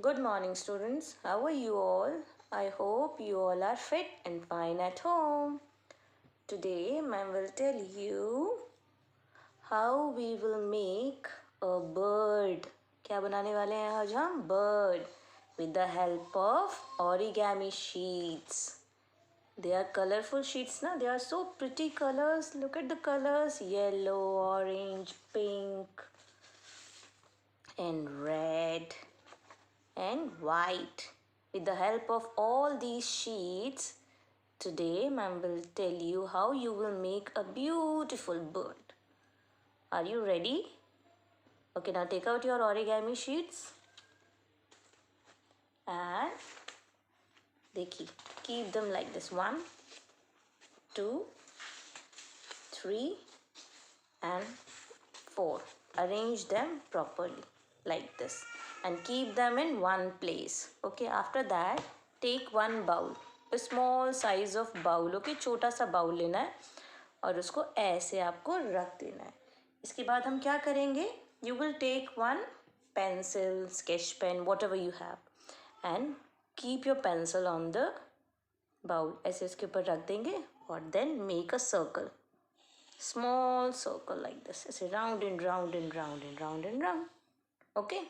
Good morning, students. How are you all? I hope you all are fit and fine at home. Today, ma'am will tell you how we will make a bird. क्या बनाने वाले हैं आज हम? Bird with the help of origami sheets. They are colorful sheets, na? They are so pretty colors. Look at the colors: yellow, orange, pink, and red, and white. With the help of all these sheets, today ma'am will tell you how you will make a beautiful bird. Are you ready? Okay, now take out your origami sheets and keep them like this. 1, 2, 3 and 4. Arrange them properly like this and keep them in one place. Okay, after that take one bowl, a small size of bowl. Okay, छोटा सा bowl लेना है और उसको ऐसे आपको रख देना है. इसके बाद हम क्या करेंगे? You will take one pencil, sketch pen, whatever you have, and keep your pencil on the bowl. ऐसे इसके ऊपर रख देंगे और then make a circle. Small circle like this. It's round and round and round and round and round. Okay.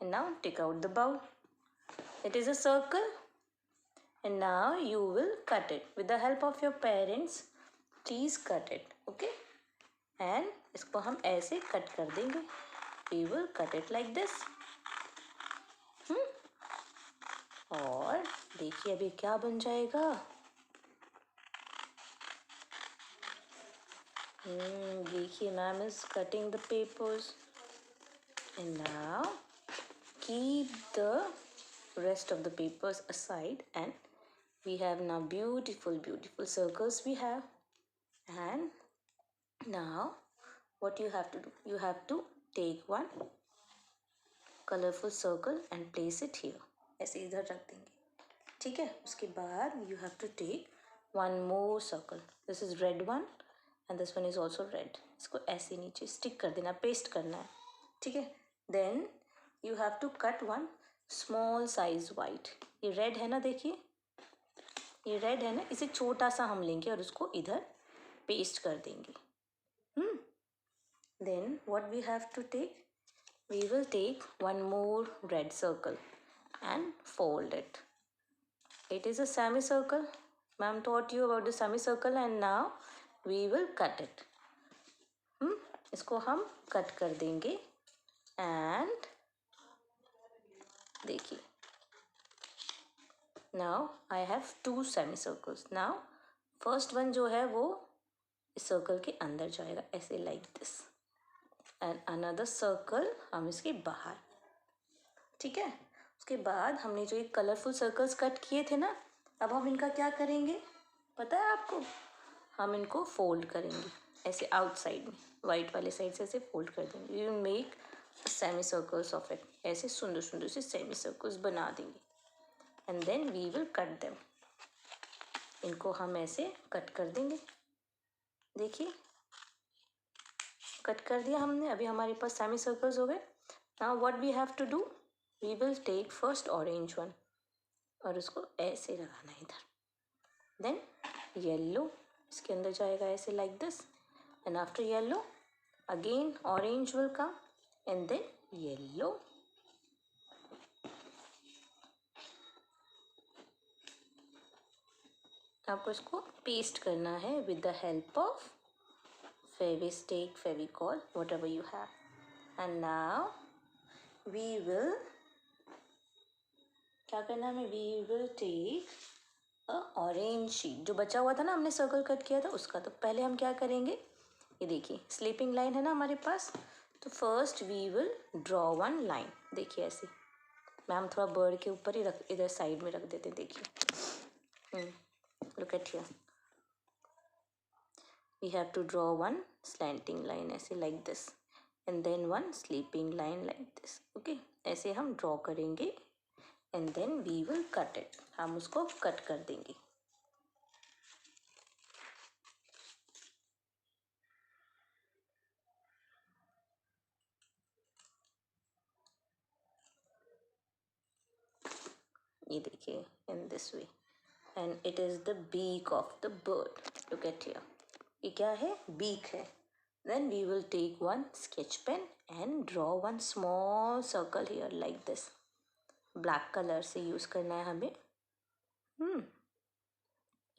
And now take out the bowl. It is a circle. And now you will cut it. With the help of your parents, please cut it. Okay. And इसको हम ऐसे cut कर देंगे. We will cut it like this. और देखिए अभी क्या बन जाएगा. देखिए ma'am is cutting the papers. And now keep the rest of the papers aside, and we have now beautiful circles we have. And now what you have to do, you have to take one colorful circle and place it here. ऐसे इधर रख देंगे. ठीक है. उसके बाद you have to take one more circle. This is red one and this one is also red. इसको ऐसे नीचे stick कर देना, paste करना है. ठीक है. Then you have to cut one small size white. ये red है ना, देखिए ये red है ना, इसे छोटा सा हम लेंगे और उसको इधर paste कर देंगे. Then what we have to take? We will take one more red circle and fold it. It is a semicircle. Ma'am taught you about the semicircle and now we will cut it. इसको हम cut कर देंगे and देखिए. Now I have two semicircles. Now first one जो है वो इस circle के अंदर जाएगा ऐसे like this. And another circle हम इसके बाहर. ठीक है. उसके बाद हमने जो ये कलरफुल सर्कल्स कट किए थे ना, अब हम इनका क्या करेंगे पता है आपको? हम इनको फोल्ड करेंगे ऐसे आउटसाइड में, वाइट वाले साइड से ऐसे फोल्ड कर देंगे. We will make semi circles of it. ऐसे सुंदर सुंदर से सेमी सर्कल्स बना देंगे and then we will cut them. इनको हम ऐसे कट कर देंगे. देखिए कट कर दिया हमने. अभी हमारे पास सेमी सर्कल्स हो गए. Now what we have to do, we will take first orange one और उसको ऐसे लगाना है इधर. देन येलो इसके अंदर जाएगा ऐसे like this. And after yellow again orange will come and then yellow. आपको इसको पेस्ट करना है with the help of Fevistick, Fevicol, whatever you have. And now we will क्या करना है? We will take orange sheet. जो बचा हुआ था ना हमने सर्कल कट किया था उसका. तो पहले हम क्या करेंगे, ये देखिए स्लीपिंग लाइन है ना हमारे पास. तो first we will draw one line. देखिए ऐसे. मैम थोड़ा बर्ड के ऊपर ही रख, इधर साइड में रख देते हैं. देखिए look at here. We have to draw one slanting line ऐसे like this and then one sleeping line like this. Okay, ऐसे हम ड्रॉ करेंगे and then we will cut it. हम उसको कट कर देंगे. ये देखिए, in this way, and it is the beak of the bird. Look at here, ये क्या है? beak है. Then we will take one sketch pen and draw one small circle here like this. black color से use करना है हमें.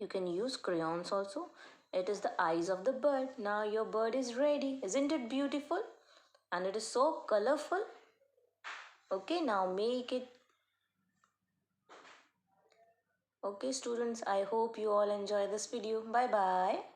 You can use crayons also. It is the eyes of the bird. Now your bird is ready. Isn't it beautiful? And it is so colorful. Okay, now make it. Okay, students, I hope you all enjoy this video. Bye bye.